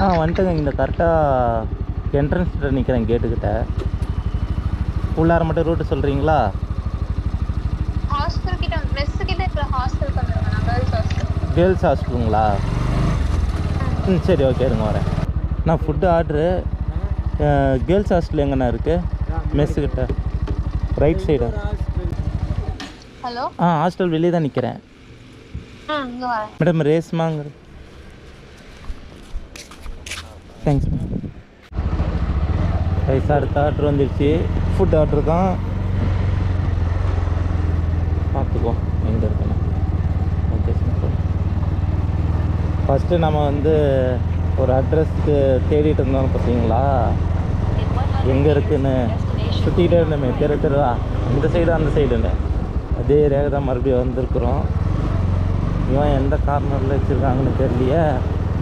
வந்துட்டுங்க. இந்த கரெக்டாக என்ட்ரன்ஸ் கிட்ட நிற்கிறேன், கேட்டுக்கிட்ட. உள்ளார மட்டும் ரூட்டு சொல்கிறீங்களா? ஹாஸ்டல் கிட்ட மெஸ் கிட்ட இருக்கிற ஹாஸ்டல் வந்துருங்க. நான் கேர்ள்ஸ் ஹாஸ்டல். கேர்ள்ஸ் ஹாஸ்டலுங்களா? சரி, ஓகே, இருங்க வரேன். நான் ஃபுட்டு ஆர்டரு. கேர்ள்ஸ் ஹாஸ்டல் எங்கண்ணா இருக்குது? மெஸ்ஸுக்கிட்ட ரைட் சைடு. ஹலோ. ஹாஸ்டல் வெளியே தான் நிற்கிறேன். இங்கே வரேன். மேடம் ரேஸ்மாங்க. Thanks ma'am. ரைஸ் அடுத்த ஆர்டர் வந்துடுச்சு. ஃபுட் ஆர்டர் தான். பார்த்துக்குவோம் எங்கே இருக்குன்னு. Okay sir. ஃபஸ்ட்டு நம்ம வந்து ஒரு அட்ரஸ்க்கு தேடிட்டு இருந்தோம் பார்த்தீங்களா, எங்கே இருக்குன்னு சுற்றிக்கிட்டே இருந்தோமே தெருவா, இந்த சைடு அந்த சைடுன்னு. அதே ஏரியாவுக்கு தான் மறுபடியும் வந்திருக்குறோம். இவன் எந்த கார்னரில் வச்சுருக்காங்கன்னு தெரியலையே.